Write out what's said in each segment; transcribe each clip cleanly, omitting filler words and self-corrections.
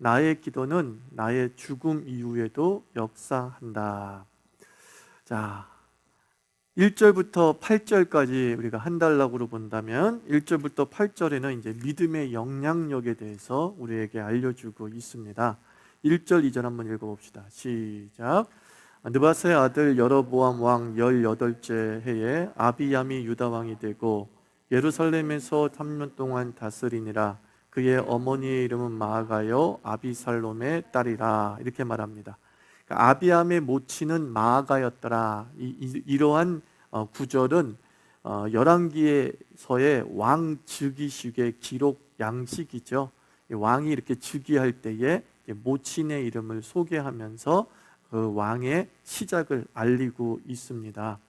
나의 기도는 나의 죽음 이후에도 역사한다. 자, 1절부터 8절까지 우리가 한 단락으로 본다면 1절부터 8절에는 이제 믿음의 영향력에 대해서 우리에게 알려주고 있습니다. 1절, 2절 한번 읽어봅시다. 시작. 느바스의 아들 여로보암 왕 18째 해에 아비얌이 유다 왕이 되고 예루살렘에서 3년 동안 다스리니라. 그의 어머니의 이름은 마아가요 아비살롬의 딸이라. 이렇게 말합니다. 그러니까 아비암의 모친은 마아가였더라. 이러한 구절은 열왕기에서의 왕 즉위식의 기록 양식이죠. 왕이 이렇게 즉위할 때에 모친의 이름을 소개하면서 그 왕의 시작을 알리고 있습니다.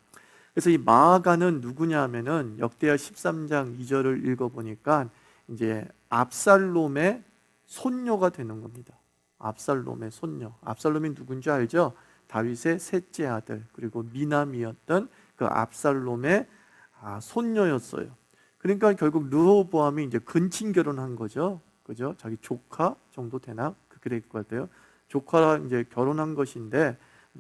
그래서 이 마아가는 누구냐 하면은 역대하 13장 2절을 읽어보니까 이제 압살롬의 손녀가 되는 겁니다. 압살롬의 손녀. 압살롬이 누군지 알죠? 다윗의 셋째 아들, 그리고 미남이었던 그 압살롬의 손녀였어요. 그러니까 결국 르호보암이 이제 근친 결혼한 거죠. 그죠? 자기 조카 정도 되나? 그렇게 될 것 같아요. 조카랑 이제 결혼한 것인데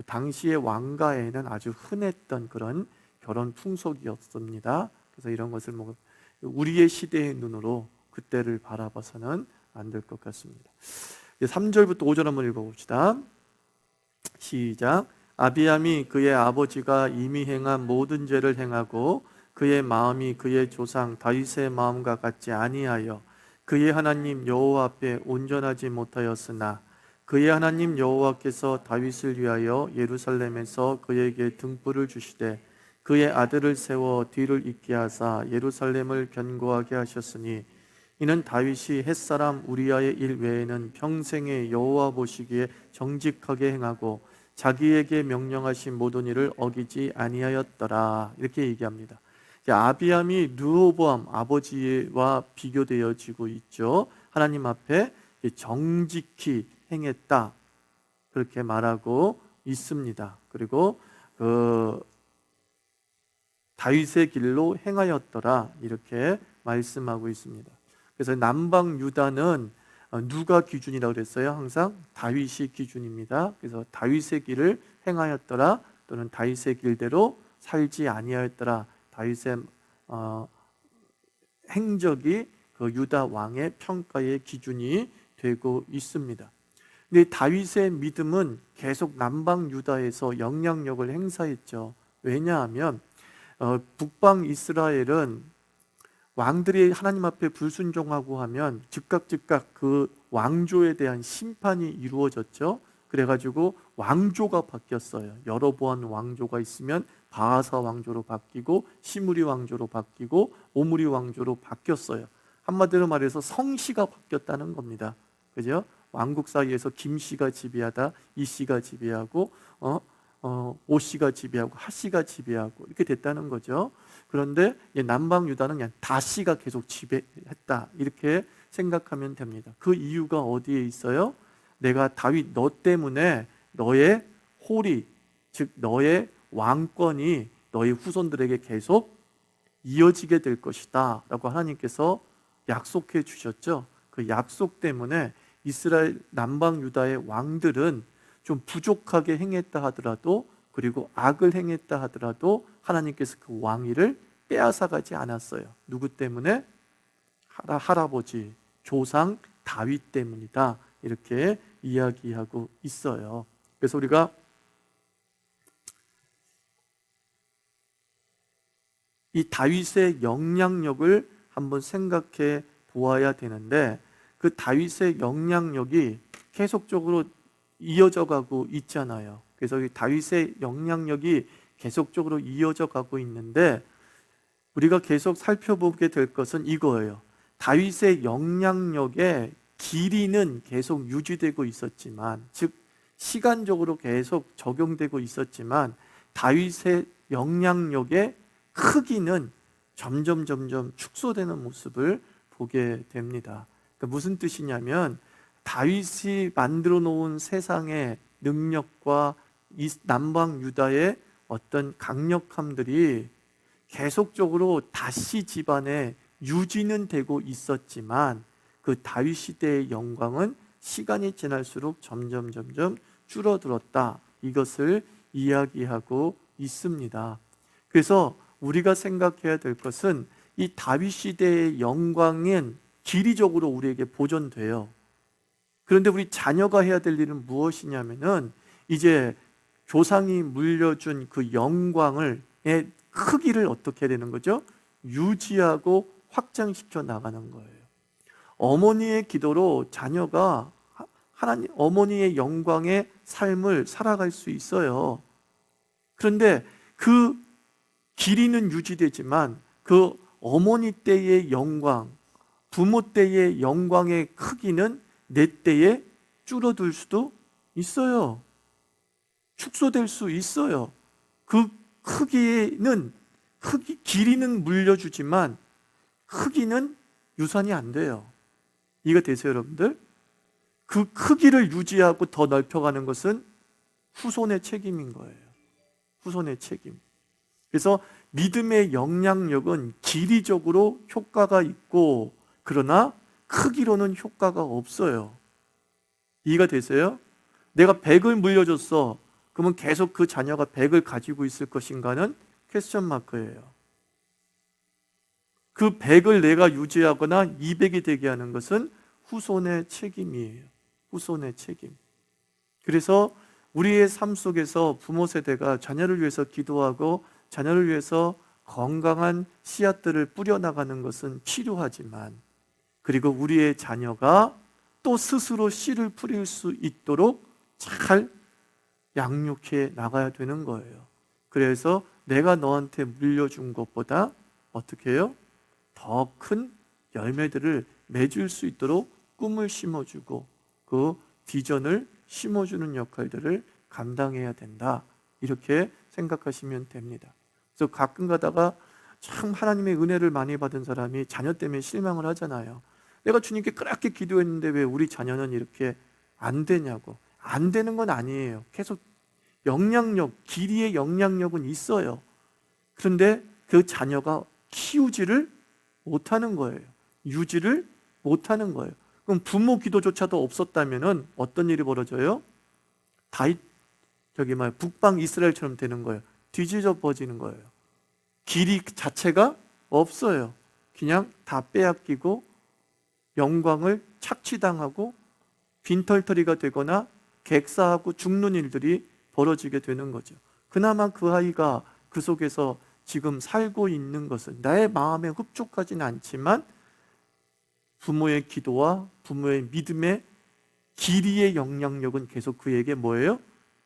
당시의 왕가에는 아주 흔했던 그런 결혼 풍속이었습니다. 그래서 이런 것을 뭐 우리의 시대의 눈으로 그때를 바라봐서는 안 될 것 같습니다. 3절부터 5절 한번 읽어봅시다. 시작. 아비암이 그의 아버지가 이미 행한 모든 죄를 행하고 그의 마음이 그의 조상 다윗의 마음과 같지 아니하여 그의 하나님 여호와 앞에 온전하지 못하였으나 그의 하나님 여호와께서 다윗을 위하여 예루살렘에서 그에게 등불을 주시되 그의 아들을 세워 뒤를 잇게 하사 예루살렘을 견고하게 하셨으니 이는 다윗이 햇사람 우리아의 일 외에는 평생에 여호와 보시기에 정직하게 행하고 자기에게 명령하신 모든 일을 어기지 아니하였더라. 이렇게 얘기합니다. 아비암이 르호보암 아버지와 비교되어지고 있죠. 하나님 앞에 정직히 행했다, 그렇게 말하고 있습니다. 그리고 다윗의 길로 행하였더라, 이렇게 말씀하고 있습니다. 그래서 남방 유다는 누가 기준이라고 그랬어요? 항상 다윗이 기준입니다. 그래서 다윗의 길을 행하였더라, 또는 다윗의 길대로 살지 아니하였더라. 다윗의 행적이 그 유다 왕의 평가의 기준이 되고 있습니다. 근데 다윗의 믿음은 계속 남방 유다에서 영향력을 행사했죠. 왜냐하면 북방 이스라엘은 왕들이 하나님 앞에 불순종하고 하면 즉각 그 왕조에 대한 심판이 이루어졌죠. 그래가지고 왕조가 바뀌었어요. 여로보암 왕조가 있으면 바하사 왕조로 바뀌고 시므리 왕조로 바뀌고 오므리 왕조로 바뀌었어요. 한마디로 말해서 성씨가 바뀌었다는 겁니다. 그죠? 왕국 사이에서 김씨가 지배하다 이씨가 지배하고 오씨가 지배하고 하씨가 지배하고 이렇게 됐다는 거죠. 그런데 남방 유다는 그냥 다씨가 계속 지배했다, 이렇게 생각하면 됩니다. 그 이유가 어디에 있어요? 내가 다윗 너 때문에 너의 홀이, 즉 너의 왕권이 너의 후손들에게 계속 이어지게 될 것이다 라고 하나님께서 약속해 주셨죠. 그 약속 때문에 이스라엘 남방 유다의 왕들은 좀 부족하게 행했다 하더라도, 그리고 악을 행했다 하더라도 하나님께서 그 왕위를 빼앗아가지 않았어요. 누구 때문에? 할아버지 조상 다윗 때문이다, 이렇게 이야기하고 있어요. 그래서 우리가 이 다윗의 영향력을 한번 생각해 보아야 되는데, 그 다윗의 영향력이 계속적으로 이어져 가고 있잖아요. 그래서 이 다윗의 영향력이 계속적으로 이어져 가고 있는데, 우리가 계속 살펴보게 될 것은 이거예요. 다윗의 영향력의 길이는 계속 유지되고 있었지만, 즉 시간적으로 계속 적용되고 있었지만, 다윗의 영향력의 크기는 점점 축소되는 모습을 보게 됩니다. 그러니까 무슨 뜻이냐면, 다윗이 만들어 놓은 세상의 능력과 이 남방 유다의 어떤 강력함들이 계속적으로 다시 집안에 유지는 되고 있었지만, 그 다윗 시대의 영광은 시간이 지날수록 점점 줄어들었다. 이것을 이야기하고 있습니다. 그래서 우리가 생각해야 될 것은 이 다윗 시대의 영광은 길이적으로 우리에게 보존돼요. 그런데 우리 자녀가 해야 될 일은 무엇이냐면은 이제 조상이 물려준 그 영광의 크기를 어떻게 해야 되는 거죠? 유지하고 확장시켜 나가는 거예요. 어머니의 기도로 자녀가 하나님 어머니의 영광의 삶을 살아갈 수 있어요. 그런데 그 길이는 유지되지만 그 어머니 때의 영광, 부모 때의 영광의 크기는 내 때에 줄어들 수도 있어요. 축소될 수 있어요. 그 길이는 물려주지만 크기는 유산이 안 돼요. 이해가 되세요, 여러분들? 그 크기를 유지하고 더 넓혀가는 것은 후손의 책임인 거예요. 후손의 책임. 그래서 믿음의 영향력은 길이적으로 효과가 있고 그러나 크기로는 효과가 없어요. 이해가 되세요? 내가 100을 물려줬어. 그러면 계속 그 자녀가 100을 가지고 있을 것인가는 퀘스천 마크예요. 그 100을 내가 유지하거나 200이 되게 하는 것은 후손의 책임이에요. 후손의 책임. 그래서 우리의 삶 속에서 부모 세대가 자녀를 위해서 기도하고 자녀를 위해서 건강한 씨앗들을 뿌려나가는 것은 필요하지만 그리고 우리의 자녀가 또 스스로 씨를 뿌릴 수 있도록 잘 양육해 나가야 되는 거예요. 그래서 내가 너한테 물려준 것보다 어떻게 해요? 더 큰 열매들을 맺을 수 있도록 꿈을 심어주고 그 비전을 심어주는 역할들을 감당해야 된다. 이렇게 생각하시면 됩니다. 그래서 가끔 가다가 참 하나님의 은혜를 많이 받은 사람이 자녀 때문에 실망을 하잖아요. 내가 주님께 그렇게 기도했는데 왜 우리 자녀는 이렇게 안 되냐고. 안 되는 건 아니에요. 계속 길이의 영향력은 있어요. 그런데 그 자녀가 키우지를 못하는 거예요. 유지를 못하는 거예요. 그럼 부모 기도조차도 없었다면 어떤 일이 벌어져요? 북방 이스라엘처럼 되는 거예요. 뒤집어지는 거예요. 길이 자체가 없어요. 그냥 다 빼앗기고 영광을 착취당하고 빈털터리가 되거나 객사하고 죽는 일들이 벌어지게 되는 거죠. 그나마 그 아이가 그 속에서 지금 살고 있는 것은 나의 마음에 흡족하지는 않지만 부모의 기도와 부모의 믿음의 길이의 영향력은 계속 그에게 뭐예요?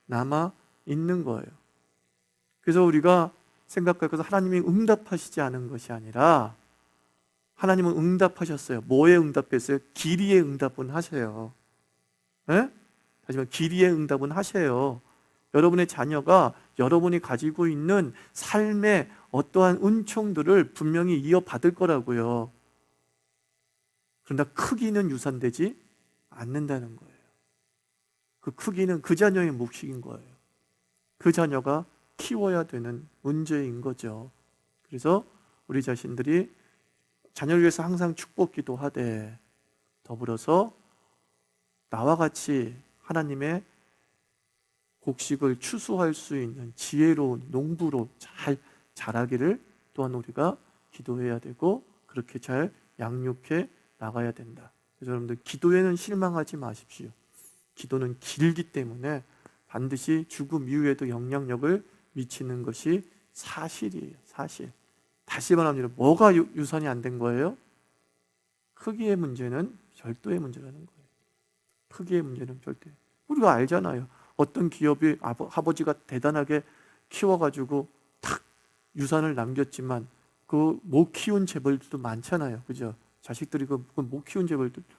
남아 있는 거예요. 그래서 우리가 생각할 것은 하나님이 응답하시지 않은 것이 아니라 하나님은 응답하셨어요. 뭐에 응답했어요? 길이의 응답은 하세요. 네? 하지만 길이의 응답은 하세요. 여러분의 자녀가 여러분이 가지고 있는 삶의 어떠한 은총들을 분명히 이어받을 거라고요. 그러나 크기는 유산되지 않는다는 거예요. 그 크기는 그 자녀의 몫인 거예요. 그 자녀가 키워야 되는 문제인 거죠. 그래서 우리 자신들이 자녀를 위해서 항상 축복 기도하되 더불어서 나와 같이 하나님의 곡식을 추수할 수 있는 지혜로운 농부로 잘 자라기를 또한 우리가 기도해야 되고 그렇게 잘 양육해 나가야 된다. 그래서 여러분들 기도에는 실망하지 마십시오. 기도는 길기 때문에 반드시 죽음 이후에도 영향력을 미치는 것이 사실이에요. 사실. 다시 말합니다. 뭐가 유산이 안 된 거예요? 크기의 문제는 별도의 문제라는 거예요. 크기의 문제는 별도. 우리가 알잖아요. 어떤 기업이 아버지가 대단하게 키워가지고 탁 유산을 남겼지만 그 못 키운 재벌들도 많잖아요. 그죠? 자식들이 못 키운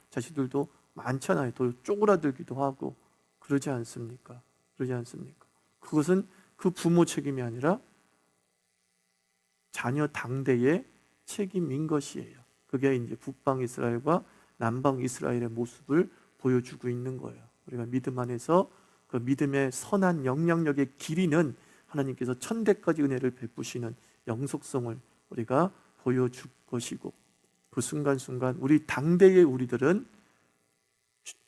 자식들도 많잖아요. 더 쪼그라들기도 하고 그러지 않습니까? 그러지 않습니까? 그것은 그 부모 책임이 아니라 자녀 당대의 책임인 것이에요. 그게 이제 북방 이스라엘과 남방 이스라엘의 모습을 보여주고 있는 거예요. 우리가 믿음 안에서 그 믿음의 선한 영향력의 길이는 하나님께서 천대까지 은혜를 베푸시는 영속성을 우리가 보여줄 것이고 그 순간순간 우리 당대의 우리들은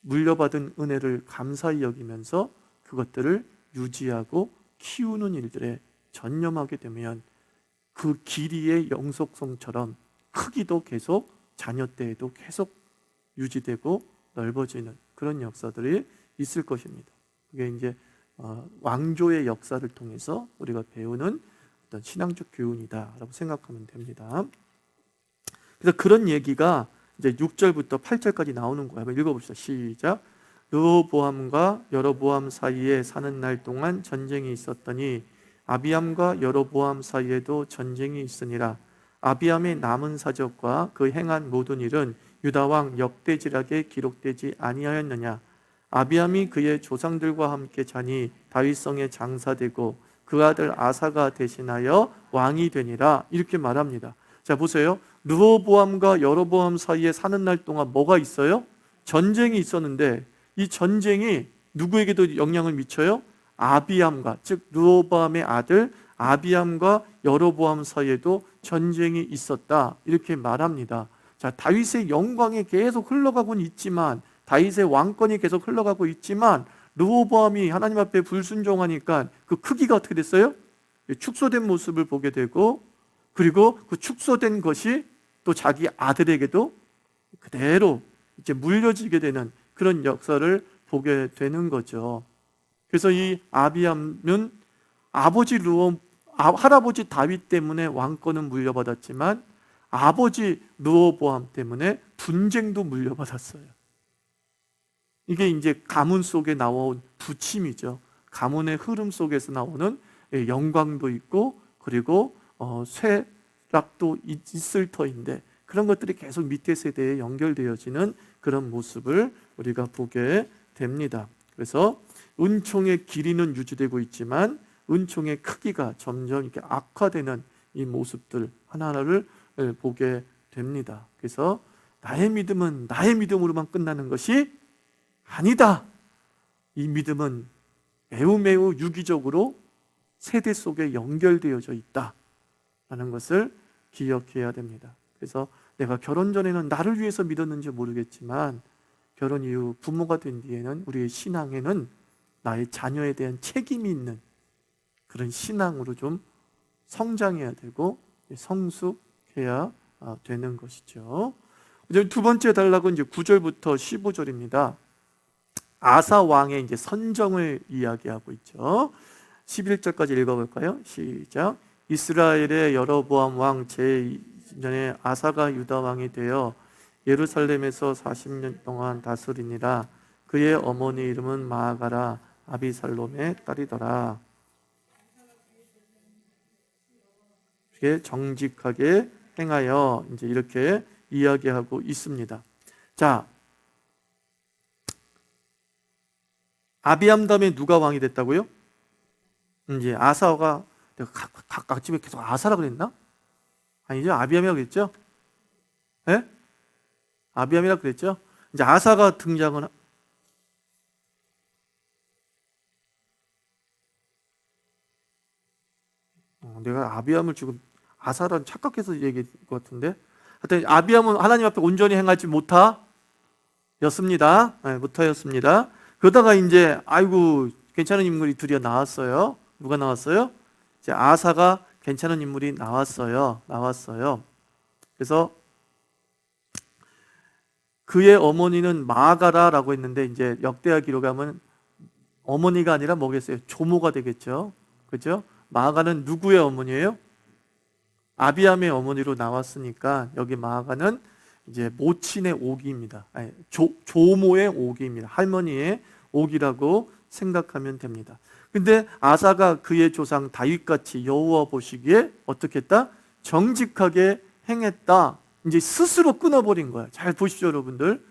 물려받은 은혜를 감사히 여기면서 그것들을 유지하고 키우는 일들에 전념하게 되면 그 길이의 영속성처럼 크기도 계속 자녀 때에도 계속 유지되고 넓어지는 그런 역사들이 있을 것입니다. 그게 이제 왕조의 역사를 통해서 우리가 배우는 어떤 신앙적 교훈이다라고 생각하면 됩니다. 그래서 그런 얘기가 이제 6절부터 8절까지 나오는 거예요. 한번 읽어봅시다. 시작. 르호보암과 여로보암 사이에 사는 날 동안 전쟁이 있었더니 아비암과 여로보암 사이에도 전쟁이 있으니라. 아비암의 남은 사적과 그 행한 모든 일은 유다 왕 역대지락에 기록되지 아니하였느냐. 아비암이 그의 조상들과 함께 자니 다윗성에 장사되고 그 아들 아사가 대신하여 왕이 되니라. 이렇게 말합니다. 자, 보세요. 르호보암과 여로보암 사이에 사는 날 동안 뭐가 있어요? 전쟁이 있었는데 이 전쟁이 누구에게도 영향을 미쳐요? 아비암과, 즉 르호보암의 아들 아비암과 여로보암 사이에도 전쟁이 있었다. 이렇게 말합니다. 자, 다윗의 영광이 계속 흘러가고는 있지만, 다윗의 왕권이 계속 흘러가고 있지만 르호보암이 하나님 앞에 불순종하니까 그 크기가 어떻게 됐어요? 축소된 모습을 보게 되고, 그리고 그 축소된 것이 또 자기 아들에게도 그대로 이제 물려지게 되는 그런 역사를 보게 되는 거죠. 그래서 이 아비암은 할아버지 다윗 때문에 왕권은 물려받았지만 아버지 르호보암 때문에 분쟁도 물려받았어요. 이게 이제 가문 속에 나온 부침이죠. 가문의 흐름 속에서 나오는 영광도 있고, 그리고 쇠락도 있을 터인데 그런 것들이 계속 밑에 세대에 연결되어지는 그런 모습을 우리가 보게 됩니다. 그래서 은총의 길이는 유지되고 있지만 은총의 크기가 점점 이렇게 악화되는 이 모습들 하나하나를 보게 됩니다. 그래서 나의 믿음은 나의 믿음으로만 끝나는 것이 아니다. 이 믿음은 매우 매우 유기적으로 세대 속에 연결되어져 있다라는 것을 기억해야 됩니다. 그래서 내가 결혼 전에는 나를 위해서 믿었는지 모르겠지만 결혼 이후 부모가 된 뒤에는 우리의 신앙에는 나의 자녀에 대한 책임이 있는 그런 신앙으로 좀 성장해야 되고 성숙해야 되는 것이죠. 이제 두 번째 단락은 이제 9절부터 15절입니다. 아사 왕의 이제 선정을 이야기하고 있죠. 11절까지 읽어볼까요? 시작. 이스라엘의 여로보암 왕 제2년에 아사가 유다 왕이 되어 예루살렘에서 40년 동안 다스리니라. 그의 어머니 이름은 마아가라 아비살롬의 딸이더라. 정직하게 행하여 이제 이렇게 이야기하고 있습니다. 자, 아비암 다음에 누가 왕이 됐다고요? 이제 아사가, 내가 각집에 계속 아사라 그랬나? 아니죠, 아비암이라고 그랬죠? 예? 아비암이라고 그랬죠? 이제 아사가 등장은 내가 아비암을 지금 아사란 착각해서 얘기한 것 같은데, 하여튼 아비암은 하나님 앞에 온전히 행하지 못하였습니다. 그러다가 이제 아이고 괜찮은 인물이 드디어 나왔어요. 누가 나왔어요? 이제 아사가 괜찮은 인물이 나왔어요. 그래서 그의 어머니는 마아가라라고 했는데 이제 역대하 기록하면 어머니가 아니라 뭐겠어요? 조모가 되겠죠. 그렇죠? 마아가는 누구의 어머니예요? 아비암의 어머니로 나왔으니까 여기 마아가는 이제 모친의 오기입니다. 아니, 조모의 오기입니다. 할머니의 오기라고 생각하면 됩니다. 근데 아사가 그의 조상 다윗같이 여호와 보시기에 어떻게 했다? 정직하게 행했다. 이제 스스로 끊어버린 거야. 잘 보십시오, 여러분들.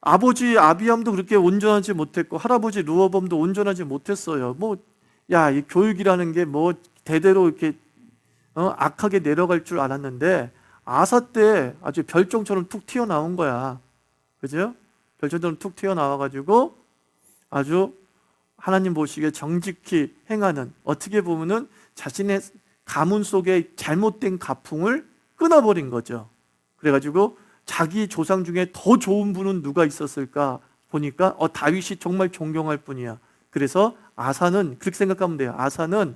아버지 아비암도 그렇게 온전하지 못했고 할아버지 르호보암도 온전하지 못했어요. 이 교육이라는 게 대대로 이렇게 악하게 내려갈 줄 알았는데 아사 때 아주 별종처럼 툭 튀어나온 거야. 그죠? 별종처럼 툭 튀어나와가지고 아주 하나님 보시기에 정직히 행하는, 어떻게 보면은 자신의 가문 속에 잘못된 가풍을 끊어버린 거죠. 그래가지고 자기 조상 중에 더 좋은 분은 누가 있었을까 보니까 다윗이 정말 존경할 분이야. 그래서 아사는 그렇게 생각하면 돼요. 아사는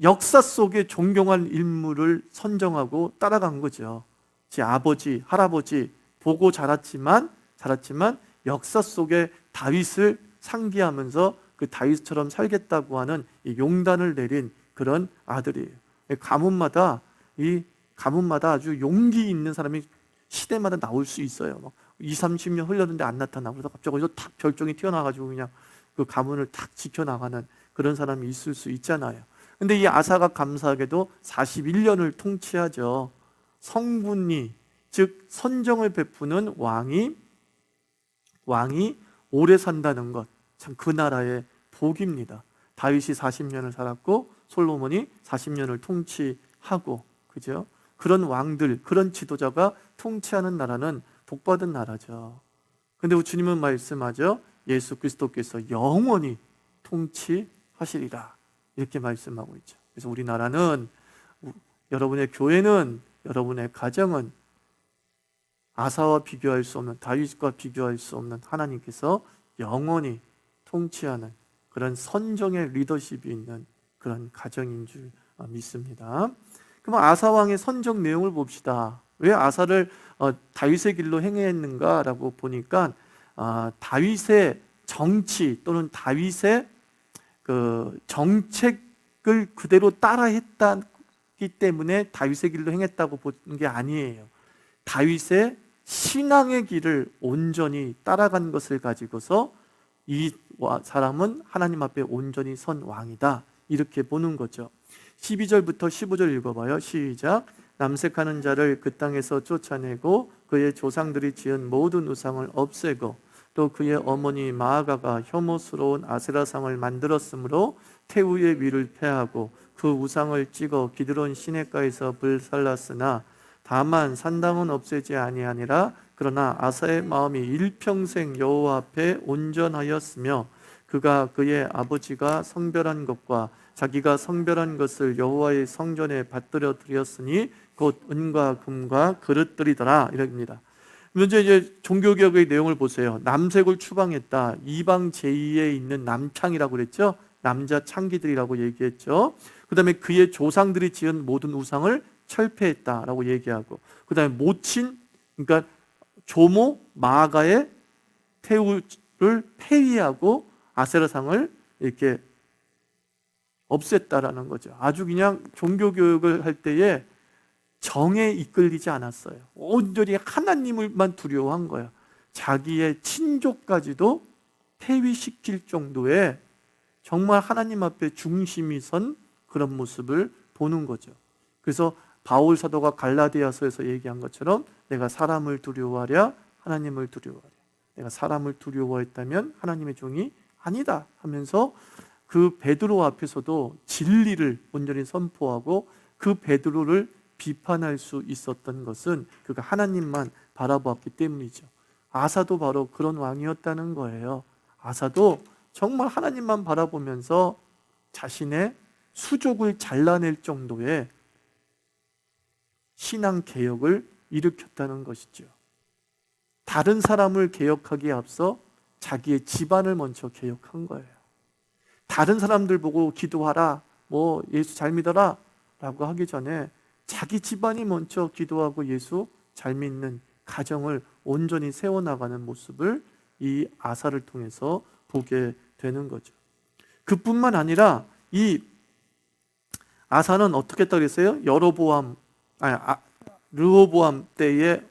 역사 속에 존경할 인물을 선정하고 따라간 거죠. 제 아버지, 할아버지 보고 자랐지만 역사 속에 다윗을 상기하면서 그 다윗처럼 살겠다고 하는 이 용단을 내린 그런 아들이에요. 가문마다 아주 용기 있는 사람이 시대마다 나올 수 있어요. 막 20-30년 흘렸는데 안 나타나고 그래서 갑자기 어디서 탁 별종이 튀어나와가지고 그냥 그 가문을 탁 지켜나가는 그런 사람이 있을 수 있잖아요. 근데 이 아사가 감사하게도 41년을 통치하죠. 성군이, 즉 선정을 베푸는 왕이 오래 산다는 것, 참 그 나라의 복입니다. 다윗이 40년을 살았고 솔로몬이 40년을 통치하고, 그죠? 그런 왕들, 그런 지도자가 통치하는 나라는 복받은 나라죠. 근데 주님은 말씀하죠. 예수 그리스도께서 영원히 통치하시리라, 이렇게 말씀하고 있죠. 그래서 우리나라는, 여러분의 교회는, 여러분의 가정은 아사와 비교할 수 없는, 다윗과 비교할 수 없는 하나님께서 영원히 통치하는 그런 선정의 리더십이 있는 그런 가정인 줄 믿습니다. 그럼 아사 왕의 선정 내용을 봅시다. 왜 아사를 다윗의 길로 행했는가라고 보니까 다윗의 정치 또는 다윗의 그 정책을 그대로 따라했기 때문에 다윗의 길로 행했다고 보는 게 아니에요. 다윗의 신앙의 길을 온전히 따라간 것을 가지고서 이 사람은 하나님 앞에 온전히 선 왕이다, 이렇게 보는 거죠. 12절부터 15절 읽어봐요. 시작. 남색하는 자를 그 땅에서 쫓아내고 그의 조상들이 지은 모든 우상을 없애고 또 그의 어머니 마아가가 혐오스러운 아세라상을 만들었으므로 태우의 위를 패하고 그 우상을 찍어 기드론 시냇가에서 불살랐으나 다만 산당은 없애지 아니하니라. 그러나 아사의 마음이 일평생 여호와 앞에 온전하였으며 그가 그의 아버지가 성별한 것과 자기가 성별한 것을 여호와의 성전에 받들어 드렸으니 곧 은과 금과 그릇들이더라, 이랍니다. 먼저 이제 종교개혁의 내용을 보세요. 남색을 추방했다. 이방 제2에 있는 남창이라고 그랬죠. 남자 창기들이라고 얘기했죠. 그 다음에 그의 조상들이 지은 모든 우상을 철폐했다라고 얘기하고, 그 다음에 모친, 그러니까 조모 마아가의 태우를 폐위하고 아세라상을 이렇게 없앴다라는 거죠. 아주 그냥 종교교육을 할 때에 정에 이끌리지 않았어요. 온전히 하나님을만 두려워한 거예요. 자기의 친족까지도 폐위시킬 정도의 정말 하나님 앞에 중심이 선 그런 모습을 보는 거죠. 그래서 바울 사도가 갈라디아서에서 얘기한 것처럼 내가 사람을 두려워하랴 하나님을 두려워하랴. 내가 사람을 두려워했다면 하나님의 종이 아니다 하면서 그 베드로 앞에서도 진리를 온전히 선포하고 그 베드로를 비판할 수 있었던 것은 그가 하나님만 바라보았기 때문이죠. 아사도 바로 그런 왕이었다는 거예요. 아사도 정말 하나님만 바라보면서 자신의 수족을 잘라낼 정도의 신앙 개혁을 일으켰다는 것이죠. 다른 사람을 개혁하기에 앞서 자기의 집안을 먼저 개혁한 거예요. 다른 사람들 보고 기도하라, 예수 잘 믿어라 라고 하기 전에 자기 집안이 먼저 기도하고 예수 잘 믿는 가정을 온전히 세워나가는 모습을 이 아사를 통해서 보게 되는 거죠. 그뿐만 아니라 이 아사는 어떻게 했다고 그랬어요? 르호보암 때의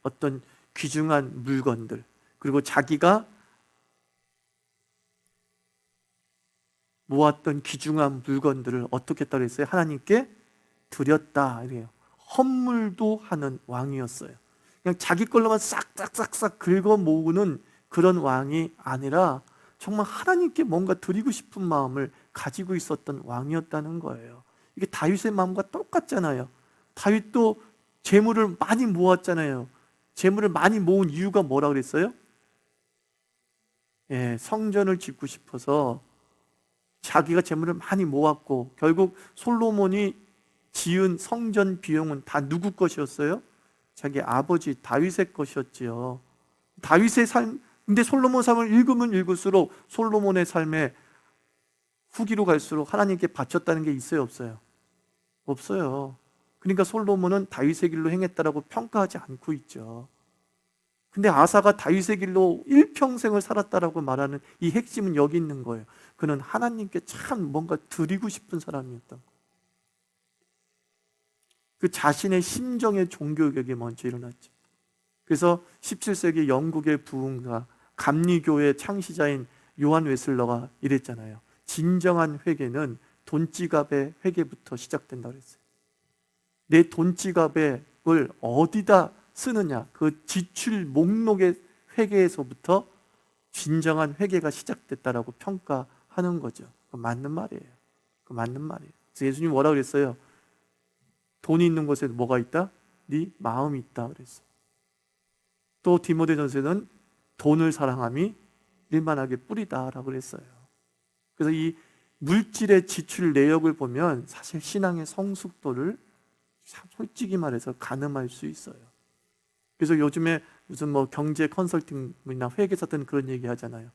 어떤 귀중한 물건들, 그리고 자기가 모았던 귀중한 물건들을 어떻게 했다고 했어요? 하나님께 드렸다, 이래요. 헌물도 하는 왕이었어요. 그냥 자기 걸로만 싹싹싹싹 긁어 모으는 그런 왕이 아니라 정말 하나님께 뭔가 드리고 싶은 마음을 가지고 있었던 왕이었다는 거예요. 이게 다윗의 마음과 똑같잖아요. 다윗도 재물을 많이 모았잖아요. 재물을 많이 모은 이유가 뭐라고 그랬어요? 성전을 짓고 싶어서 자기가 재물을 많이 모았고, 결국 솔로몬이 지은 성전 비용은 다 누구 것이었어요? 자기 아버지 다윗의 것이었지요. 다윗의 삶, 근데 솔로몬 삶을 읽으면 읽을수록 솔로몬의 삶에 후기로 갈수록 하나님께 바쳤다는 게 있어요, 없어요? 없어요. 그러니까 솔로몬은 다윗의 길로 행했다라고 평가하지 않고 있죠. 근데 아사가 다윗의 길로 일평생을 살았다라고 말하는 이 핵심은 여기 있는 거예요. 그는 하나님께 참 뭔가 드리고 싶은 사람이었던 거예요. 그 자신의 심정의 종교개혁이 먼저 일어났죠. 그래서 17세기 영국의 부흥가 감리교의 창시자인 요한 웨슬러가 이랬잖아요. 진정한 회개는 돈지갑의 회개부터 시작된다고 했어요. 내 돈지갑을 어디다 쓰느냐, 그 지출 목록의 회개에서부터 진정한 회개가 시작됐다라고 평가하는 거죠. 그 맞는 말이에요. 그 맞는 말이에요. 그래서 예수님 뭐라고 그랬어요? 돈이 있는 곳에 뭐가 있다? 네 마음이 있다 그랬어요. 또 디모데전서에는 돈을 사랑함이 일만하게 뿌리다라고 그랬어요. 그래서 이 물질의 지출 내역을 보면 사실 신앙의 성숙도를 솔직히 말해서 가늠할 수 있어요. 그래서 요즘에 무슨 뭐 경제 컨설팅이나 회계사든 그런 얘기 하잖아요.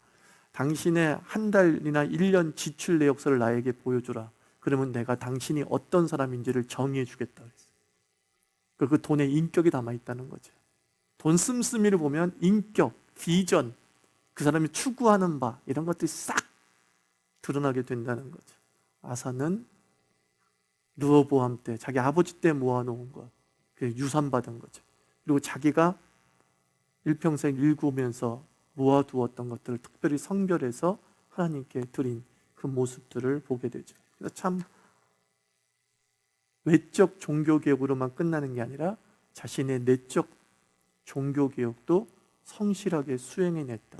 당신의 한 달이나 1년 지출 내역서를 나에게 보여주라. 그러면 내가 당신이 어떤 사람인지를 정의해 주겠다 그랬어요. 그 돈에 인격이 담아 있다는 거죠. 돈 씀씀이를 보면 인격, 비전, 그 사람이 추구하는 바 이런 것들이 싹 드러나게 된다는 거죠. 아사는 르호보암 때 자기 아버지 때 모아놓은 것, 유산 받은 거죠. 그리고 자기가 일평생 일구면서 모아두었던 것들을 특별히 성별해서 하나님께 드린 그 모습들을 보게 되죠. 그래서 참 외적 종교개혁으로만 끝나는 게 아니라 자신의 내적 종교개혁도 성실하게 수행해냈다.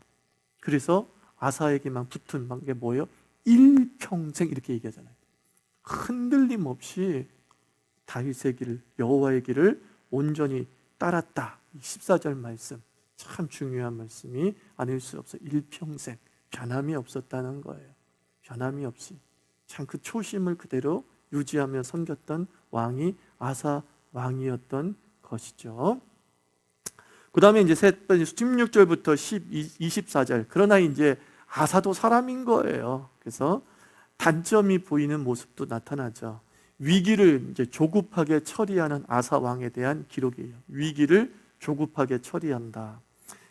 그래서 아사에게만 붙은 게 뭐예요? 일평생 이렇게 얘기하잖아요. 흔들림 없이 다윗의 길, 여호와의 길을 온전히 따랐다. 14절 말씀 참 중요한 말씀이 아닐 수 없어요. 일평생 변함이 없었다는 거예요. 변함이 없이 참 그 초심을 그대로 유지하며 섬겼던 왕이 아사 왕이었던 것이죠. 그 다음에 이제 16절부터 24절. 그러나 이제 아사도 사람인 거예요. 그래서 단점이 보이는 모습도 나타나죠. 위기를 이제 조급하게 처리하는 아사 왕에 대한 기록이에요. 위기를 조급하게 처리한다.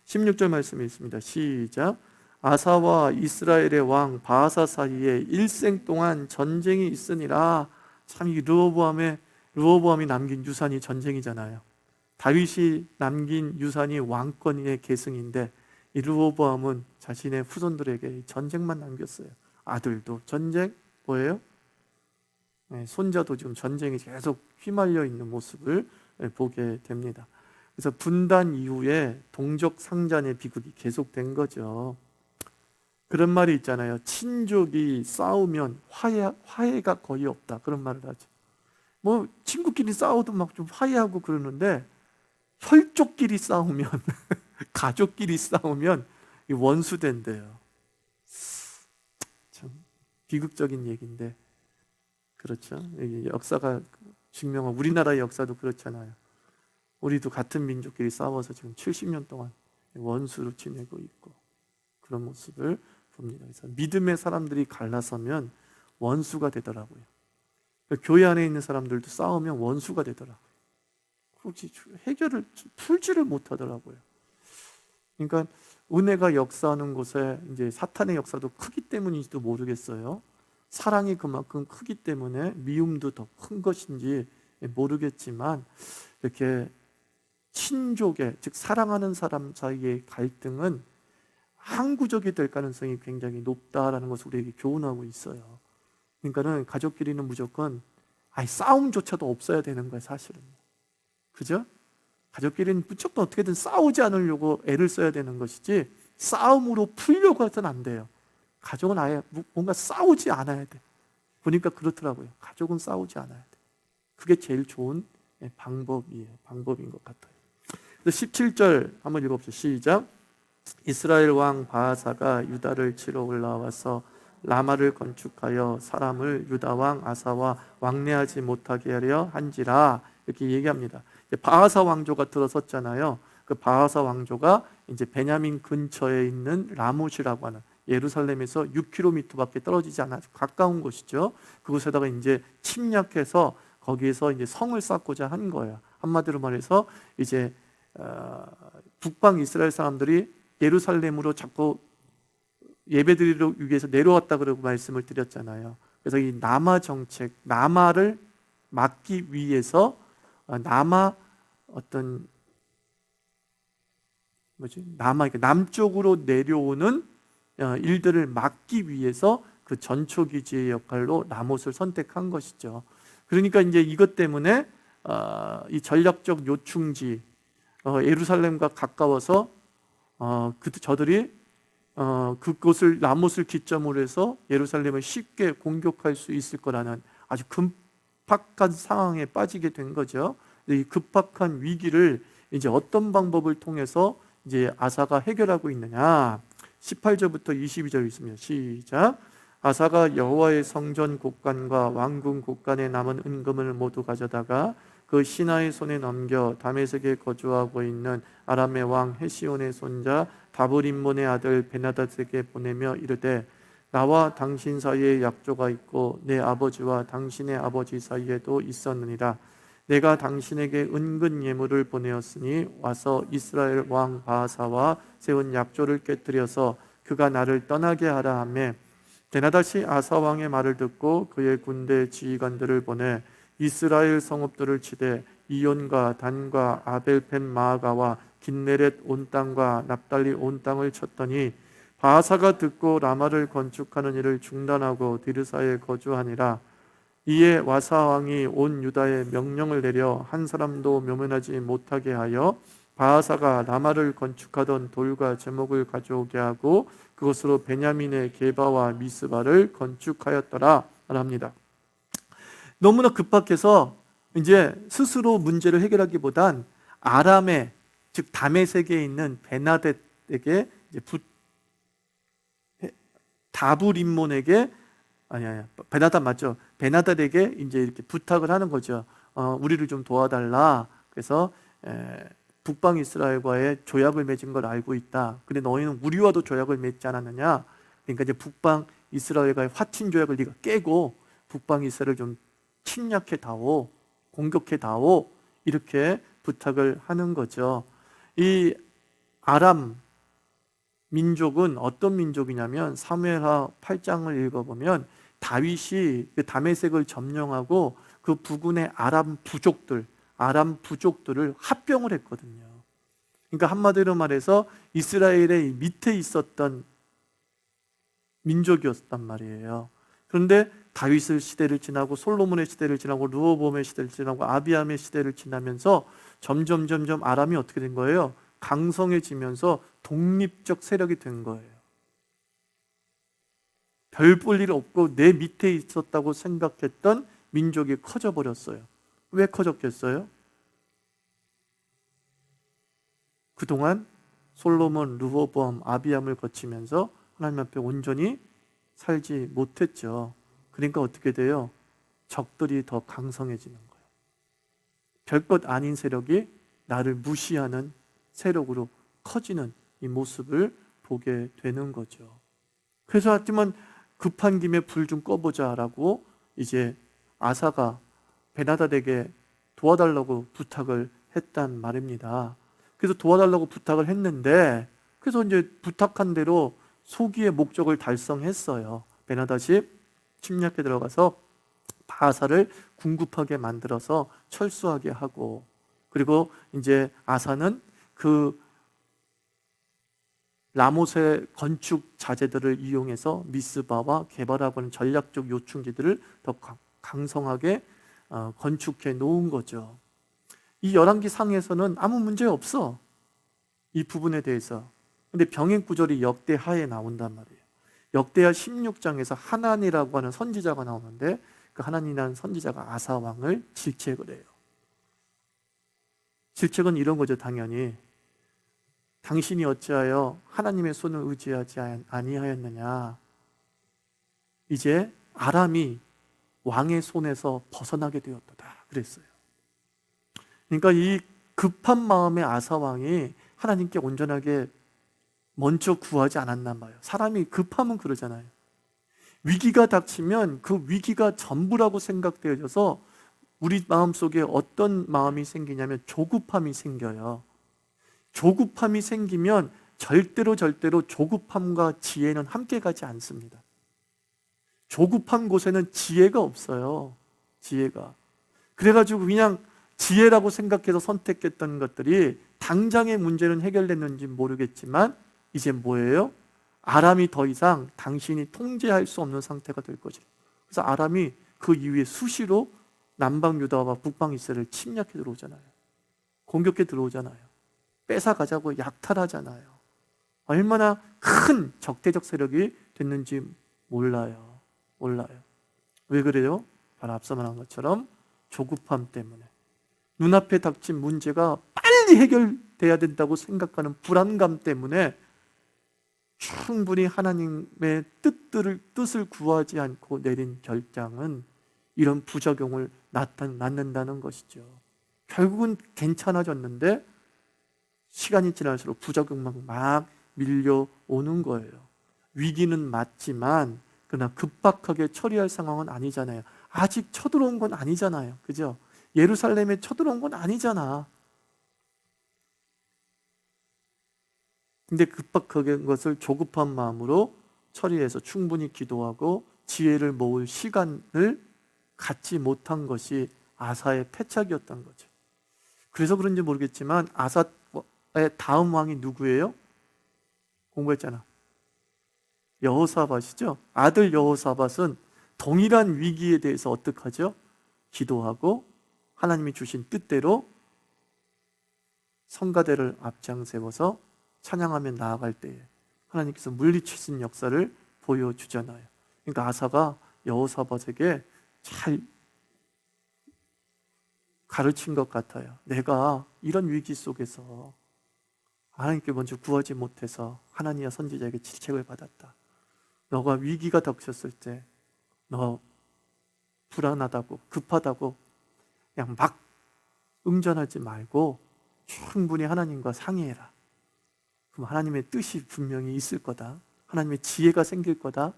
16절 말씀이 있습니다. 시작. 아사와 이스라엘의 왕 바하사 사이에 일생 동안 전쟁이 있으니라. 참 이 르호보암이 남긴 유산이 전쟁이잖아요. 다윗이 남긴 유산이 왕권의 계승인데 이 르호보암은 자신의 후손들에게 전쟁만 남겼어요. 아들도 전쟁, 뭐예요? 손자도 지금 전쟁에 계속 휘말려 있는 모습을 보게 됩니다. 그래서 분단 이후에 동족 상잔의 비극이 계속된 거죠. 그런 말이 있잖아요. 친족이 싸우면 화해가 거의 없다. 그런 말을 하죠. 뭐 친구끼리 싸워도 막 좀 화해하고 그러는데 혈족끼리 싸우면 가족끼리 싸우면 원수된대요. 참 비극적인 얘기인데 그렇죠. 역사가 증명한 우리나라의 역사도 그렇잖아요. 우리도 같은 민족끼리 싸워서 지금 70년 동안 원수로 지내고 있고 그런 모습을 봅니다. 그래서 믿음의 사람들이 갈라서면 원수가 되더라고요. 교회 안에 있는 사람들도 싸우면 원수가 되더라고요. 혹시 해결을 풀지를 못하더라고요. 그러니까 은혜가 역사하는 곳에 이제 사탄의 역사도 크기 때문인지도 모르겠어요. 사랑이 그만큼 크기 때문에 미움도 더 큰 것인지 모르겠지만 이렇게 친족의 즉 사랑하는 사람 사이의 갈등은 항구적이 될 가능성이 굉장히 높다라는 것을 우리에게 교훈하고 있어요. 그러니까는 가족끼리는 무조건 싸움조차도 없어야 되는 거예요, 사실은. 그죠? 가족끼리는 무조건 어떻게든 싸우지 않으려고 애를 써야 되는 것이지 싸움으로 풀려고 해서는 안 돼요. 가족은 아예 뭔가 싸우지 않아야 돼. 보니까 그렇더라고요. 가족은 싸우지 않아야 돼. 그게 제일 좋은 방법인 것 같아요. 17절 한번 읽어보세요. 시작. 이스라엘 왕 바하사가 유다를 치러 올라와서 라마를 건축하여 사람을 유다 왕 아사와 왕래하지 못하게 하려 한지라 이렇게 얘기합니다. 바하사 왕조가 들어섰잖아요. 그 바하사 왕조가 이제 베냐민 근처에 있는 라못이라고 하는 예루살렘에서 6km밖에 떨어지지 않아 가까운 곳이죠. 그곳에다가 이제 침략해서 거기에서 이제 성을 쌓고자 한 거예요. 한마디로 말해서 이제 북방 이스라엘 사람들이 예루살렘으로 자꾸 예배드리러 위해서 내려왔다 그러고 말씀을 드렸잖아요. 그래서 이 남아 정책, 남아를 막기 위해서 남아 어떤 남쪽으로 내려오는 일들을 막기 위해서 그 전초기지의 역할로 라못을 선택한 것이죠. 그러니까 이제 이것 때문에 이 전략적 요충지 예루살렘과 가까워서 저들이 그곳을 라못을 기점으로 해서 예루살렘을 쉽게 공격할 수 있을 거라는 아주 급박한 상황에 빠지게 된 거죠. 이 급박한 위기를 이제 어떤 방법을 통해서 이제 아사가 해결하고 있느냐? 18절부터 22절 있습니다. 시작. 아사가 여호와의 성전 곳간과 왕궁 곳간에 남은 은금을 모두 가져다가 그 신하의 손에 넘겨 다메섹에 거주하고 있는 아람의 왕 헤시온의 손자 다브림몬의 아들 베나닷에게 보내며 이르되 나와 당신 사이에 약조가 있고 내 아버지와 당신의 아버지 사이에도 있었느니라. 내가 당신에게 은근 예물을 보내었으니 와서 이스라엘 왕 바하사와 세운 약조를 깨뜨려서 그가 나를 떠나게 하라 하매 베나닷이 아사 왕의 말을 듣고 그의 군대 지휘관들을 보내 이스라엘 성읍들을 치되 이온과 단과 아벨펜 마아가와 긴네렛 온 땅과 납달리 온 땅을 쳤더니 바하사가 듣고 라마를 건축하는 일을 중단하고 디르사에 거주하니라. 이에 와사 왕이 온 유다에 명령을 내려 한 사람도 묘면하지 못하게 하여 바하사가 라마를 건축하던 돌과 제목을 가져오게 하고 그것으로 베냐민의 게바와 미스바를 건축하였더라 합니다. 너무나 급박해서 이제 스스로 문제를 해결하기보단 아람의 즉 다메섹에 있는 베나댓에게 다브림몬에게 베나닷 맞죠? 베나닷에게 이제 이렇게 부탁을 하는 거죠. 우리를 좀 도와달라. 그래서 북방 이스라엘과의 조약을 맺은 걸 알고 있다. 근데 너희는 우리와도 조약을 맺지 않았느냐? 그러니까 이제 북방 이스라엘과의 화친 조약을 네가 깨고 북방 이스라엘을 좀 침략해 다오, 공격해 다오 이렇게 부탁을 하는 거죠. 이 아람 민족은 어떤 민족이냐면 사무엘하 8장을 읽어보면 다윗이 그 다메섹을 점령하고 그 부근의 아람 부족들을 합병을 했거든요. 그러니까 한마디로 말해서 이스라엘의 밑에 있었던 민족이었단 말이에요. 그런데 다윗의 시대를 지나고 솔로몬의 시대를 지나고 르호보암의 시대를 지나고 아비암의 시대를 지나면서 점점 아람이 어떻게 된 거예요? 강성해지면서 독립적 세력이 된 거예요. 별 볼 일 없고 내 밑에 있었다고 생각했던 민족이 커져버렸어요. 왜 커졌겠어요? 그동안 솔로몬, 르호보암, 아비암을 거치면서 하나님 앞에 온전히 살지 못했죠. 그러니까 어떻게 돼요? 적들이 더 강성해지는 거예요. 별것 아닌 세력이 나를 무시하는 세력으로 커지는 이 모습을 보게 되는 거죠. 그래서 하지만 급한 김에 불 좀 꺼보자라고 이제 아사가 베나닷에게 도와달라고 부탁을 했단 말입니다. 그래서 도와달라고 부탁을 했는데 그래서 이제 부탁한 대로 소기의 목적을 달성했어요. 베나닷이 침략에 들어가서 바하사를 궁급하게 만들어서 철수하게 하고 그리고 이제 아사는 그 라못의 건축 자재들을 이용해서 미스바와 게바라고 하는 전략적 요충지들을 더 강성하게 건축해 놓은 거죠. 이 열왕기 상에서는 아무 문제 없어. 이 부분에 대해서. 근데 병행 구절이 역대하에 나온단 말이에요. 역대하 16장에서 하난이라고 하는 선지자가 나오는데 그 하난이라는 선지자가 아사 왕을 질책을 해요. 질책은 이런 거죠, 당연히. 당신이 어찌하여 하나님의 손을 의지하지 아니하였느냐. 이제 아람이 왕의 손에서 벗어나게 되었다. 그랬어요. 그러니까 이 급한 마음의 아사 왕이 하나님께 온전하게 먼저 구하지 않았나 봐요. 사람이 급하면 그러잖아요. 위기가 닥치면 그 위기가 전부라고 생각되어져서 우리 마음속에 어떤 마음이 생기냐면 조급함이 생겨요. 조급함이 생기면 절대로 조급함과 지혜는 함께 가지 않습니다. 조급한 곳에는 지혜가 없어요. 지혜가. 그래가지고 그냥 지혜라고 생각해서 선택했던 것들이 당장의 문제는 해결됐는지 모르겠지만 이제 뭐예요? 아람이 더 이상 당신이 통제할 수 없는 상태가 될 거죠. 그래서 아람이 그 이후에 수시로 남방 유다와 북방 이스라엘을 침략해 들어오잖아요. 공격해 들어오잖아요. 뺏어가자고 약탈하잖아요. 얼마나 큰 적대적 세력이 됐는지 몰라요. 왜 그래요? 바로 앞서 말한 것처럼 조급함 때문에, 눈앞에 닥친 문제가 빨리 해결돼야 된다고 생각하는 불안감 때문에 충분히 하나님의 뜻을 구하지 않고 내린 결정은 이런 부작용을 낳는다는 것이죠. 결국은 괜찮아졌는데 시간이 지날수록 부작용만 막 밀려오는 거예요. 위기는 맞지만 그러나 급박하게 처리할 상황은 아니잖아요. 아직 쳐들어온 건 아니잖아요. 그죠? 예루살렘에 쳐들어온 건 아니잖아. 근데 급박하게 것을 조급한 마음으로 처리해서 충분히 기도하고 지혜를 모을 시간을 갖지 못한 것이 아사의 패착이었던 거죠. 그래서 그런지 모르겠지만 아사의 다음 왕이 누구예요? 공부했잖아. 여호사밧이죠. 아들 여호사밧은 동일한 위기에 대해서 어떻게 하죠? 기도하고 하나님이 주신 뜻대로 성가대를 앞장 세워서 찬양하며 나아갈 때에 하나님께서 물리치신 역사를 보여주잖아요. 그러니까 아사가 여호사밧에게 잘 가르친 것 같아요. 내가 이런 위기 속에서 하나님께 먼저 구하지 못해서 하나님과 선지자에게 질책을 받았다. 너가 위기가 닥쳤을 때 너 불안하다고 급하다고 그냥 막 응전하지 말고 충분히 하나님과 상의해라. 그럼 하나님의 뜻이 분명히 있을 거다. 하나님의 지혜가 생길 거다.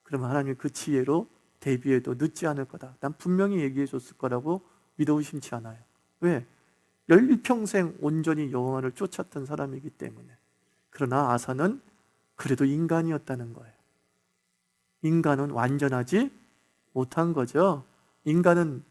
그러면 하나님이 그 지혜로 대비해도 늦지 않을 거다. 난 분명히 얘기해 줬을 거라고 믿어 의심치 않아요. 왜? 일평생 온전히 여호와를 쫓았던 사람이기 때문에. 그러나 아사는 그래도 인간이었다는 거예요. 인간은 완전하지 못한 거죠. 인간은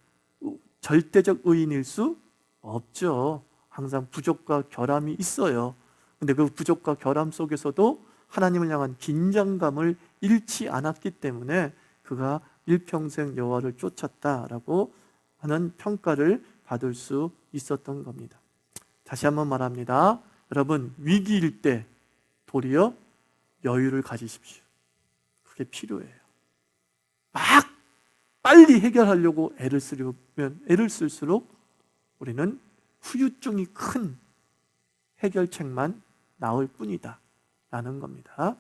절대적 의인일 수 없죠. 항상 부족과 결함이 있어요. 근데 그 부족과 결함 속에서도 하나님을 향한 긴장감을 잃지 않았기 때문에 그가 일평생 여호와를 쫓았다라고 하는 평가를 받을 수 있었던 겁니다. 다시 한번 말합니다. 여러분, 위기일 때 도리어 여유를 가지십시오. 그게 필요해요. 막 빨리 해결하려고 애를 쓸수록 우리는 후유증이 큰 해결책만 나올 뿐이다 라는 겁니다.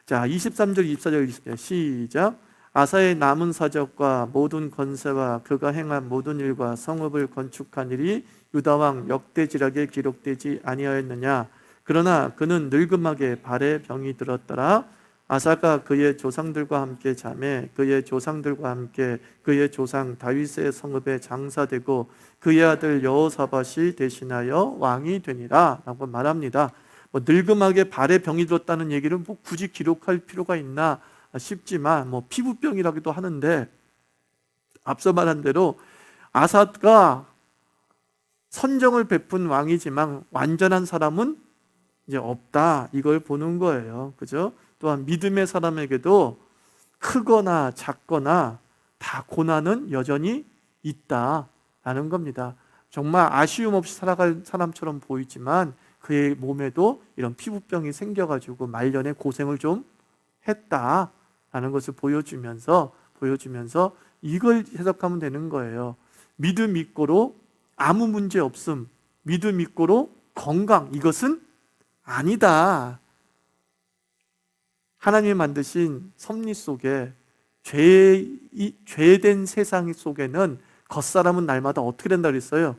자, 23절, 24절, 20절 시작. 아사의 남은 사적과 모든 건세와 그가 행한 모든 일과 성읍을 건축한 일이 유다왕 역대지락에 기록되지 아니하였느냐. 그러나 그는 늙음하게 발에 병이 들었더라. 아사가 그의 조상들과 함께 자매 그의 조상들과 함께 그의 조상 다윗의 성읍에 장사되고 그의 아들 여호사밧이 대신하여 왕이 되니라 라고 말합니다. 늙음하게 발에 병이 들었다는 얘기를 굳이 기록할 필요가 있나 싶지만 피부병이라고도 하는데, 앞서 말한 대로 아사가 선정을 베푼 왕이지만 완전한 사람은 이제 없다, 이걸 보는 거예요. 그죠? 또한 믿음의 사람에게도 크거나 작거나 다 고난은 여전히 있다라는 겁니다. 정말 아쉬움 없이 살아갈 사람처럼 보이지만 그의 몸에도 이런 피부병이 생겨가지고 말년에 고생을 좀 했다라는 것을 보여주면서 이걸 해석하면 되는 거예요. 믿음 있고로 아무 문제 없음, 믿음 있고로 건강, 이것은 아니다. 하나님이 만드신 섭리 속에 죄된 세상 속에는 겉사람은 날마다 어떻게 된다 그랬어요?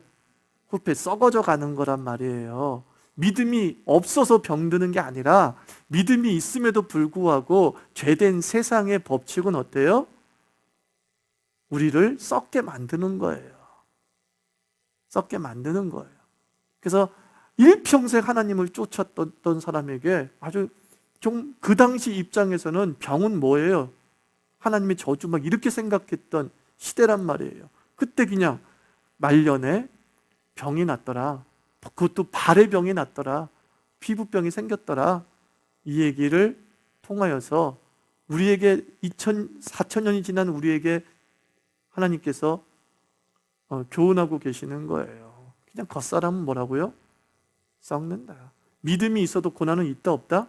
후패 썩어져 가는 거란 말이에요. 믿음이 없어서 병드는 게 아니라 믿음이 있음에도 불구하고 죄된 세상의 법칙은 어때요? 우리를 썩게 만드는 거예요. 썩게 만드는 거예요. 그래서 일평생 하나님을 쫓았던 사람에게 아주 좀 그 당시 입장에서는 병은 뭐예요? 하나님의 저주 막 이렇게 생각했던 시대란 말이에요. 그때 그냥 말년에 병이 났더라. 그것도 발의 병이 났더라. 피부병이 생겼더라. 이 얘기를 통하여서 우리에게 4,000년이 지난 우리에게 하나님께서 교훈하고 계시는 거예요. 그냥 겉사람은 뭐라고요? 썩는다. 믿음이 있어도 고난은 있다 없다?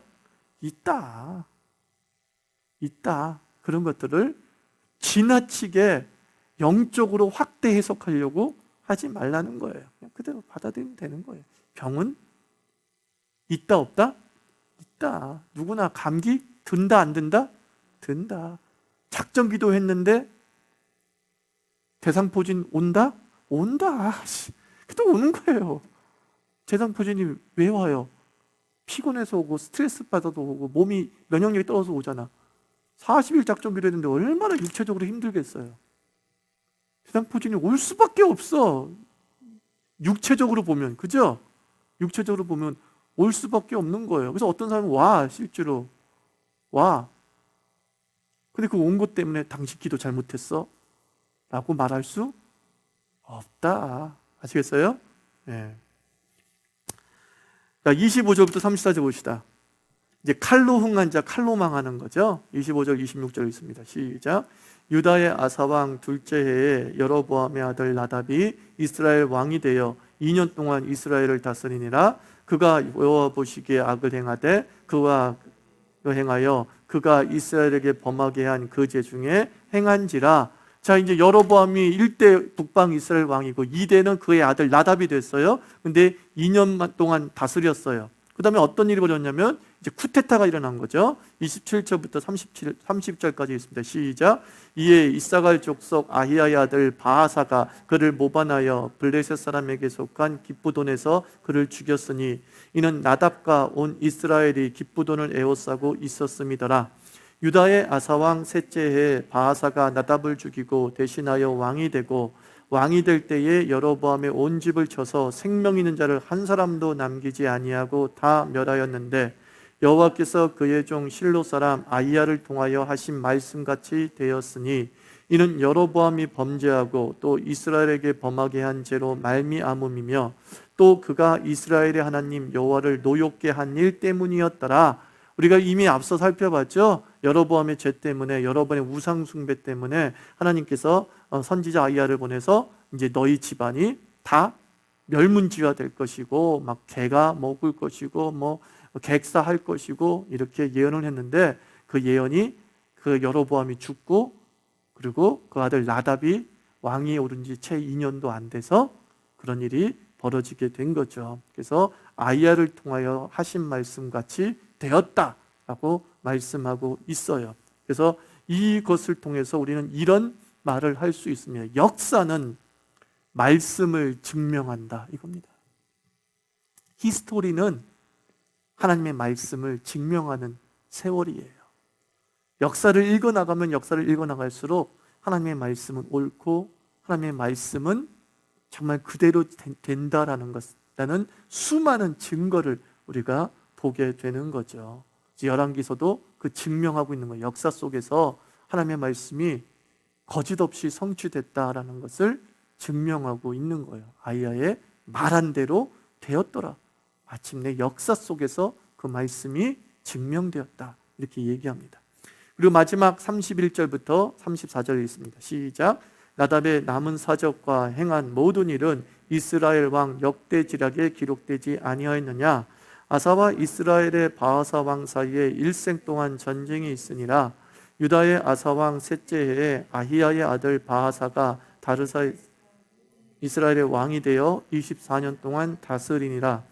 있다. 있다. 그런 것들을 지나치게 영적으로 확대 해석하려고 하지 말라는 거예요. 그냥 그대로 받아들이면 되는 거예요. 병은 있다 없다? 있다. 누구나 감기 든다 안 든다? 든다. 작전 기도했는데 대상포진 온다? 온다. 또 오는 거예요. 대상포진이 왜 와요? 피곤해서 오고 스트레스 받아도 오고 몸이 면역력이 떨어져서 오잖아. 40일 작전 기도했는데 얼마나 육체적으로 힘들겠어요. 대상포진이 올 수밖에 없어. 육체적으로 보면, 그죠? 육체적으로 보면 올 수밖에 없는 거예요. 그래서 어떤 사람은 와, 실제로 와. 근데 그 온 것 때문에 당신 기도 잘못했어? 라고 말할 수 없다. 아시겠어요? 네. 자, 25절부터 34절 봅시다. 이제 칼로 흥한 자 칼로 망하는 거죠. 25절 26절 있습니다. 시작. 유다의 아사왕 둘째 해에 여로보암의 아들 나답이 이스라엘 왕이 되어 2년 동안 이스라엘을 다스리니라. 그가 여호와 보시기에 악을 행하되 그와 행하여 그가 이스라엘에게 범하게 한 그 죄 중에 행한지라. 자, 이제 여로보암이 1대 북방 이스라엘 왕이고 2대는 그의 아들 나답이 됐어요. 근데 2년 동안 다스렸어요. 그 다음에 어떤 일이 벌어졌냐면 이제 쿠데타가 일어난 거죠. 27절부터 30절까지 있습니다. 시작. 이에 이사갈 족속 아히야의 아들 바하사가 그를 모반하여 블레셋 사람에게 속한 기쁘돈에서 그를 죽였으니 이는 나답과 온 이스라엘이 기쁘돈을 에워싸고 있었음이더라. 유다의 아사왕 셋째 해에 바하사가 나답을 죽이고 대신하여 왕이 되고 왕이 될 때에 여로보암의 온 집을 쳐서 생명 있는 자를 한 사람도 남기지 아니하고 다 멸하였는데 여호와께서 그의 종 실로 사람 아히야를 통하여 하신 말씀같이 되었으니 이는 여로보암이 범죄하고 또 이스라엘에게 범하게 한 죄로 말미암음이며 또 그가 이스라엘의 하나님 여호와를 노엽게 한 일 때문이었더라. 우리가 이미 앞서 살펴봤죠. 여로보암의 죄 때문에, 여로보암의 우상 숭배 때문에 하나님께서 선지자 아히야를 보내서 이제 너희 집안이 다 멸문지화 될 것이고 막 개가 먹을 것이고 뭐 객사할 것이고 이렇게 예언을 했는데 그 예언이 그 여로보암이 죽고 그리고 그 아들 나답이 왕위에 오른 지 채 2년도 안 돼서 그런 일이 벌어지게 된 거죠. 그래서 아히야를 통하여 하신 말씀같이 되었다라고 말씀하고 있어요. 그래서 이것을 통해서 우리는 이런 말을 할 수 있습니다. 역사는 말씀을 증명한다 이겁니다. 히스토리는 하나님의 말씀을 증명하는 세월이에요. 역사를 읽어나가면 역사를 읽어나갈수록 하나님의 말씀은 옳고 하나님의 말씀은 정말 그대로 된다라는 것라는 수많은 증거를 우리가 보게 되는 거죠. 열왕기서도 그 증명하고 있는 거예요. 역사 속에서 하나님의 말씀이 거짓 없이 성취됐다라는 것을 증명하고 있는 거예요. 아히야의 말한 대로 되었더라. 마침내 역사 속에서 그 말씀이 증명되었다. 이렇게 얘기합니다. 그리고 마지막 31절부터 34절에 있습니다. 시작. 나답의 남은 사적과 행한 모든 일은 이스라엘 왕 역대지략에 기록되지 아니하였느냐. 아사와 이스라엘의 바하사 왕 사이에 일생 동안 전쟁이 있으니라. 유다의 아사 왕 셋째 해에 아히야의 아들 바하사가 다르사 이스라엘의 왕이 되어 24년 동안 다스리니라.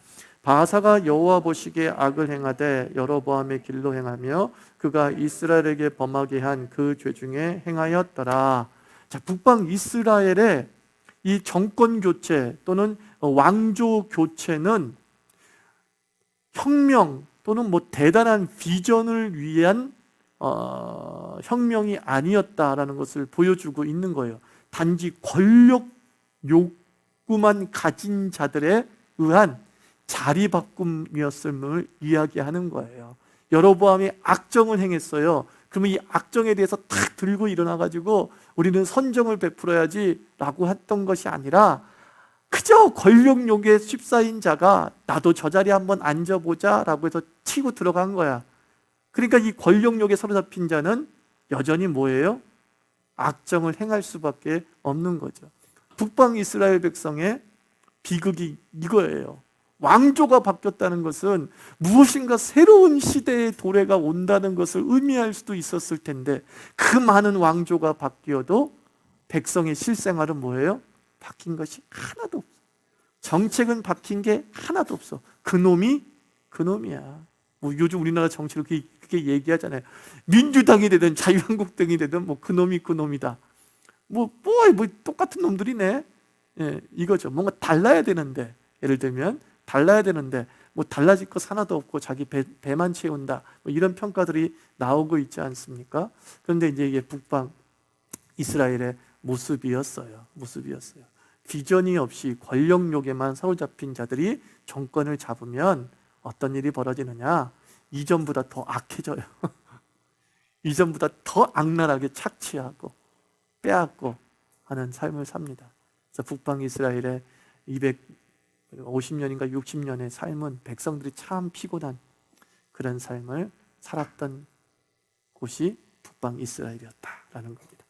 바하사가 여호와 보시기에 악을 행하되 여로보암의 길로 행하며 그가 이스라엘에게 범하게 한 그 죄 중에 행하였더라. 자, 북방 이스라엘의 이 정권 교체 또는 왕조 교체는 혁명 또는 뭐 대단한 비전을 위한 혁명이 아니었다라는 것을 보여주고 있는 거예요. 단지 권력 욕구만 가진 자들에 의한 자리 바꿈이었음을 이야기하는 거예요. 여로보암이 악정을 행했어요. 그러면 이 악정에 대해서 탁 들고 일어나가지고 우리는 선정을 베풀어야지 라고 했던 것이 아니라 그저 권력욕에 휩싸인 자가 나도 저 자리에 한번 앉아보자 라고 해서 치고 들어간 거야. 그러니까 이 권력욕에 사로잡힌 자는 여전히 뭐예요? 악정을 행할 수밖에 없는 거죠. 북방 이스라엘 백성의 비극이 이거예요. 왕조가 바뀌었다는 것은 무엇인가 새로운 시대의 도래가 온다는 것을 의미할 수도 있었을 텐데 그 많은 왕조가 바뀌어도 백성의 실생활은 뭐예요? 바뀐 것이 하나도 없어. 정책은 바뀐 게 하나도 없어. 그놈이 그놈이야. 뭐 요즘 우리나라 정치를 그렇게 얘기하잖아요. 민주당이 되든 자유한국당이 되든 뭐 그놈이 그놈이다. 뭐 똑같은 놈들이네. 예, 이거죠. 뭔가 달라야 되는데, 예를 들면 달라야 되는데 뭐 달라질 것 하나도 없고 자기 배만 채운다. 뭐 이런 평가들이 나오고 있지 않습니까? 그런데 이제 이게 북방 이스라엘의 모습이었어요. 비전이 없이 권력욕에만 사로잡힌 자들이 정권을 잡으면 어떤 일이 벌어지느냐? 이전보다 더 악해져요. 이전보다 더 악랄하게 착취하고 빼앗고 하는 삶을 삽니다. 그래서 북방 이스라엘의 250년인가 60년의 삶은 백성들이 참 피곤한 그런 삶을 살았던 곳이 북방 이스라엘이었다라는 겁니다.